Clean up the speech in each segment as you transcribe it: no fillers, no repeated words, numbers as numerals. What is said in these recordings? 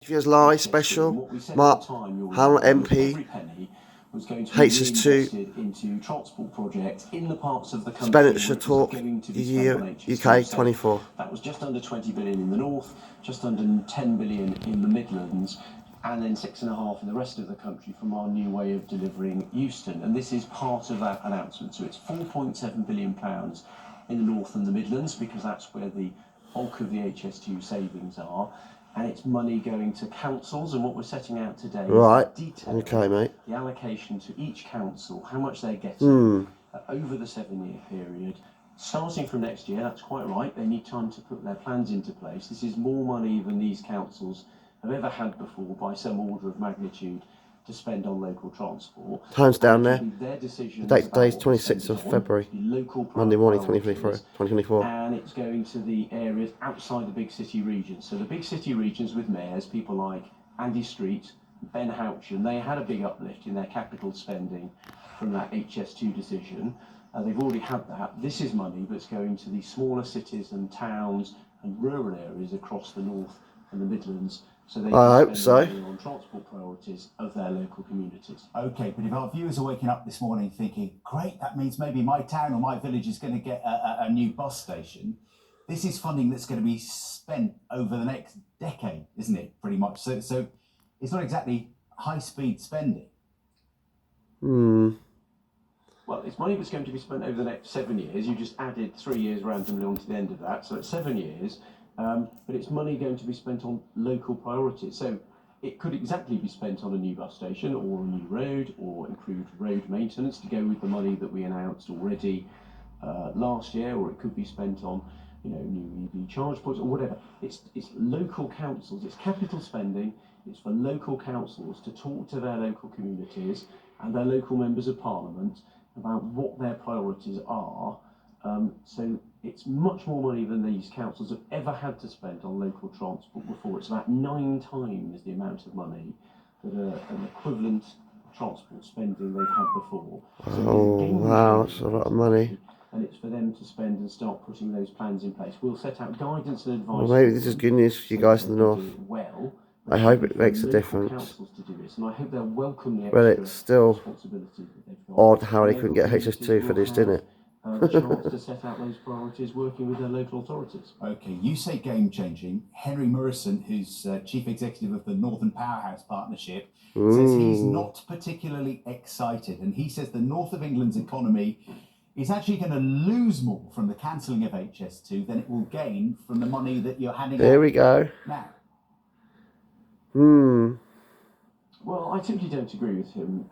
Viewers Live special. Mark Howell MP. Was going to be HS2 reinvested into transport projects in the parts of the country expenditure where it was talk going to be year spent on HS2. UK 24. That was just under 20 billion in the north, just under 10 billion in the Midlands, and then 6.5 in the rest of the country from our new way of delivering Euston. And this is part of that announcement. So it's £4.7 billion in the north and the Midlands, because that's where the bulk of the HS2 savings are. And it's money going to councils, and what we're setting out today Right. is detail, Okay, mate. the allocation to each council, how much they're getting over the 7-year period. Starting from next year, that's quite right, they need time to put their plans into place. This is more money than these councils have ever had before by some order of magnitude to spend on local transport. Time's down there. Their decisions. The date today is 26th of February. Monday morning, 2024. And it's going to the areas outside the big city regions. So the big city regions with mayors, people like Andy Street, Ben Houchen, they had a big uplift in their capital spending from that HS2 decision. They've already had that. This is money that's going to the smaller cities and towns and rural areas across the north and the Midlands. So they I hope can so. spend money on transport priorities of their local communities. Okay, but if our viewers are waking up this morning thinking, great, that means maybe my town or my village is going to get a new bus station, this is funding that's going to be spent over the next decade, isn't it, pretty much? So it's not exactly high-speed spending. Well, it's money that's going to be spent over the next 7 years. You just added 3 years randomly onto the end of that, so it's 7 years. But it's money going to be spent on local priorities. So it could exactly be spent on a new bus station or a new road or improved road maintenance to go with the money that we announced already last year, or it could be spent on, new EV charge points or whatever. It's local councils, it's capital spending, it's for local councils to talk to their local communities and their local members of parliament about what their priorities are. So it's much more money than these councils have ever had to spend on local transport before. It's about 9 times the amount of money that an equivalent transport spending they've had before. So Oh, wow, that's a lot of money. And it's for them to spend and start putting those plans in place. We'll set out guidance and advice. Well, maybe this is good news for you guys in the north. Well, I hope it makes a difference. Councils to do this, and I hope they'll welcome the But extra it's still responsibility that they've got. odd how they couldn't get HS2 for this, didn't it? The chance to set out those priorities working with their local authorities. Okay, you say game-changing. Henry Morrison, who's chief executive of the Northern Powerhouse Partnership, says he's not particularly excited, and he says the north of England's economy is actually going to lose more from the cancelling of HS2 than it will gain from the money that you're handing out. There we go. Now. Well, I simply don't agree with him.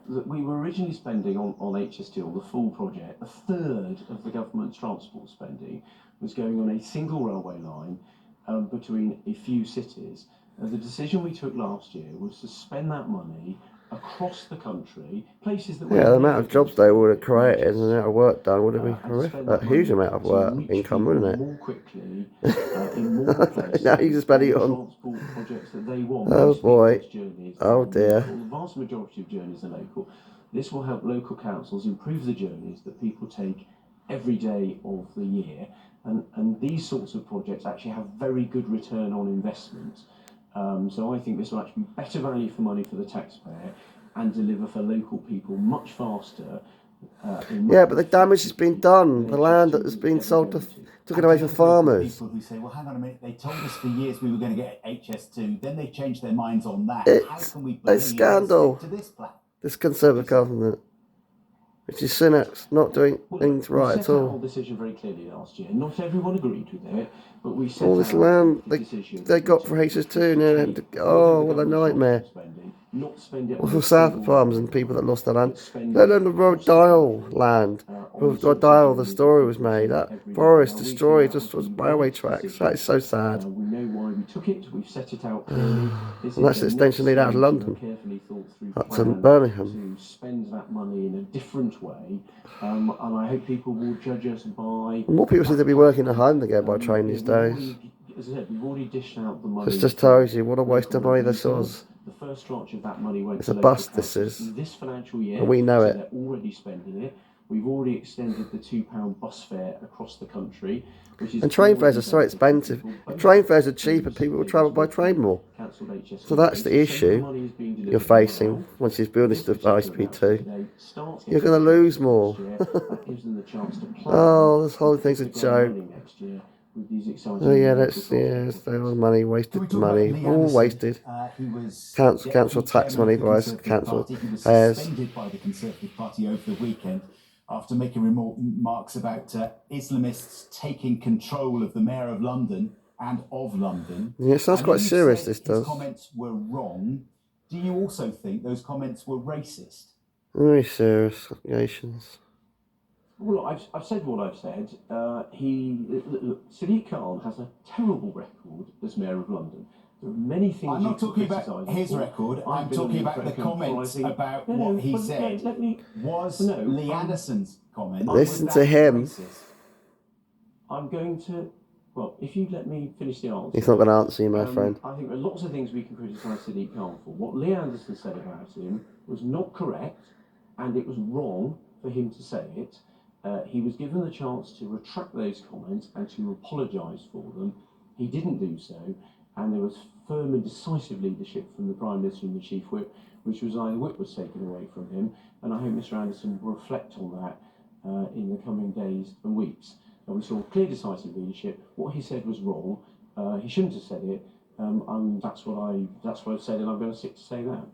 That we were originally spending on HS2, on the full project, a third of the government's transport spending was going on a single railway line between a few cities. The decision we took last year was to spend that money across the country, places that... Yeah, the amount of jobs they would have created and the amount of work done would have been horrific. A huge amount of work, income, wouldn't it? More quickly, in more places. Now you're spending it on... Transport projects that they want. Oh boy. Oh dear. The vast majority of journeys are local. This will help local councils improve the journeys that people take every day of the year. And these sorts of projects actually have very good return on investment. So I think this will actually be better value for money for the taxpayer and deliver for local people much faster. Yeah, but the damage has been done. The land that has been sold took it away from farmers. People who say, well, hang on a minute, they told us for years we were going to get HS2, then they changed their minds on that. How can we believe a scandal. to this plan? This Conservative government, which is Sunak's not doing things right at all. We set out our decision very clearly last year. Not everyone agreed with it, but we set all this land they got for HS2 and oh, what a nightmare. Not spend it Well, for South farmers and people that lost their land. Let alone the Road Dial land. Road Dial, the story was made. That forest destroyed just was railway tracks. That is so sad. We know why we took it. We've set it out clearly. And that's the extension lead out of London. Carefully thought through up to Birmingham. To spend that money in a different way, and I hope people will judge us by. More people seem to be working at home than go by train these days. As I said, we've already dished out the money. This just tells you what a waste of money this was. The first tranche of that money went it's a bust, this is. This financial year, and we know it. They're already spending it. We've already extended the £2 bus fare across the country, which is And train fares already are so benefiting expensive. people If both train fares are cheap through and people will Labour's travel by work train more. cancelled HSE So that's the rates. Some of issue money is being you're delivered facing now. once you build this This stuff particular ISP2. announcement today starts You're getting going to lose traction more. next year. That gives them the chance to plan. Oh, this whole and thing's a hit the ground joke. running next year with these exciting Oh yeah, local that's transport it's projects. all money, Can we wasted talk about money, Lee all Anderson? wasted. He was Council deputy tax chairman money of the by Conservative council Party. He was payers. suspended by the Conservative Party over the weekend after making remarks about Islamists taking control of the Mayor of London and of London. Yeah, it sounds I know quite you serious, said this his does. comments were wrong. Do you also think those comments were racist? Very serious allegations. Well, I've said what I've said. Look, Sadiq Khan has a terrible record as Mayor of London. There are many things I'm you not can talking criticise about him his for. record. I've I'm been talking on about the record comments comprising- about No, what he but said. let me. Was No, Lee I'm- Anderson's comment? Listen was to that him. racist? I'm going to. Well, if you let me finish the answer. He's not going to answer you, my friend. I think there are lots of things we can criticise Sadiq Khan for. What Lee Anderson said about him was not correct, and it was wrong for him to say it. He was given the chance to retract those comments and to apologise for them. He didn't do so, and there was firm and decisive leadership from the Prime Minister and the Chief Whip, which was either whip was taken away from him, and I hope Mr Anderson will reflect on that in the coming days and weeks. And we saw clear, decisive leadership. What he said was wrong. He shouldn't have said it, and that's what I've said, and I'm going to stick to say that.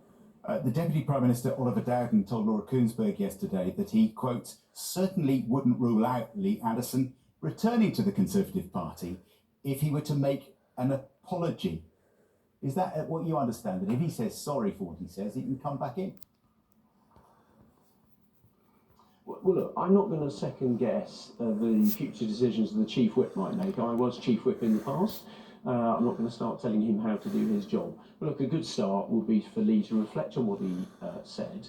The Deputy Prime Minister Oliver Dowden told Laura Kuenssberg yesterday that he, quote, certainly wouldn't rule out Lee Anderson returning to the Conservative Party if he were to make an apology. Is that what you understand? That if he says sorry for what he says, he can come back in? Well, look, I'm not going to second guess the future decisions the Chief Whip might make. I was Chief Whip in the past. I'm not going to start telling him how to do his job. But look, a good start would be for Lee to reflect on what he said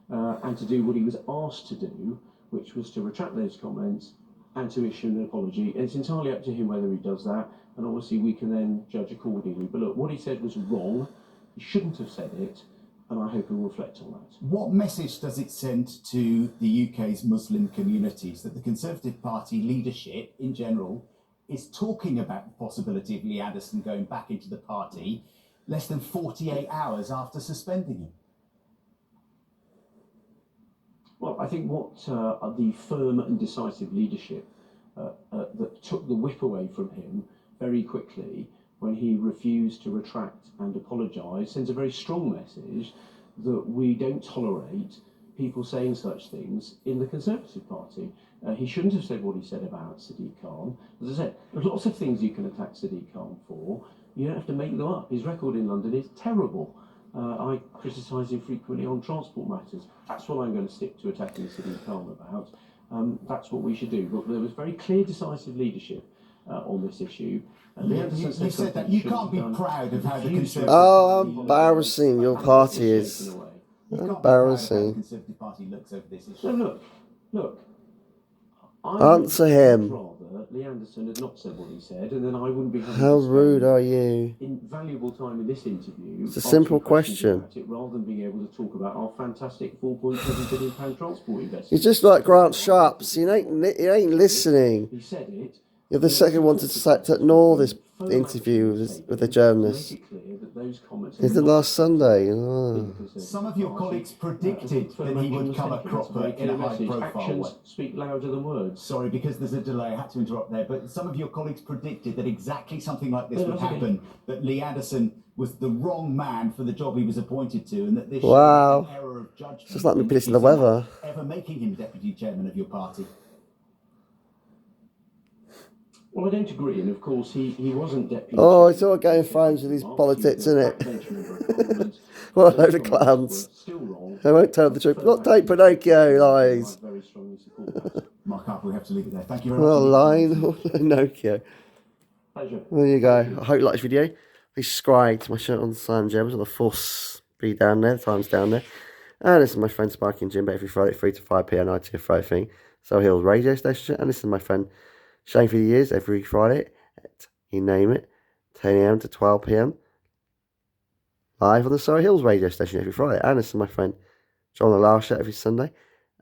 and to do what he was asked to do, which was to retract those comments and to issue an apology. And it's entirely up to him whether he does that, and obviously we can then judge accordingly. But look, what he said was wrong. He shouldn't have said it, and I hope he'll reflect on that. What message does it send to the UK's Muslim communities that the Conservative Party leadership in general is talking about the possibility of Lee Anderson going back into the party less than 48 hours after suspending him? Well, I think what the firm and decisive leadership that took the whip away from him very quickly when he refused to retract and apologise sends a very strong message that we don't tolerate people saying such things in the Conservative Party. He shouldn't have said what he said about Sadiq Khan. As I said, there's lots of things you can attack Sadiq Khan for. You don't have to make them up. His record in London is terrible. I criticise him frequently on transport matters. That's what I'm going to stick to attacking Sadiq Khan about. That's what we should do. But there was very clear, decisive leadership on this issue. You said that you can't be proud of how the Conservative Oh, Party embarrassing your party is. You can't be proud of how the Embarrassing. Conservative Party looks over this issue. No, look. I Answer would him. rather Lee Anderson had not said what he said, and then I wouldn't be having How to spend rude are you? invaluable time in this interview. It's a answering simple questions question. about it, rather than being able to talk about our fantastic £4.7 billion transport investment. You're just like Grant Shapps. You ain't listening. He said it. You're the second one to ignore this interview with the journalist. Make it clear that those comments It's are the not last Sunday. in Oh. the Conservative Some of your Party. colleagues predicted that he would come a cropper in a high-profile Actions way. speak louder than words. Sorry, because there's a delay, I had to interrupt there, but some of your colleagues predicted that exactly something like this would happen, that Lee Anderson was the wrong man for the job he was appointed to, and that this Wow. should be an error of judgment. It's just like me predicting the weather. Ever making him deputy chairman of your party? Well, I don't agree, and of course he wasn't deputy. Oh, it's all Game of Thrones with his politics, isn't it? What a load of clowns. Still wrong. They won't tell the truth. Not take Pinocchio lies. I very strongly support that. Mark Harper, we have to leave it there. Thank you very much. Well, line or Pinocchio. Pleasure. There you go. I hope you like this video. Please subscribe to my channel on Simon Gems, on the Force be down there, the time's down there. And this is my friend Sparky and Jim, every Friday, 3 to 5 p.m. ITF Friday thing. So Hills radio station. And this is my friend Shane for the years, every Friday at, you name it, 10 a.m. to 12 p.m. live on the Surrey Hills radio station every Friday. And this is my friend John Alasha every Sunday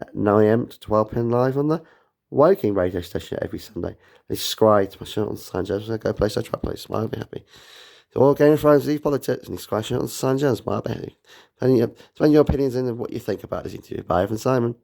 at 9 am to 12 p.m. live on the Woking radio station every Sunday. They subscribe to my show on San James. Go play, so try play, smile, be happy. So all Game of Thrones, leave politics, and subscribe to San James, smile, be happy. Spend your opinions in what you think about this interview. Bye, Evan Simon.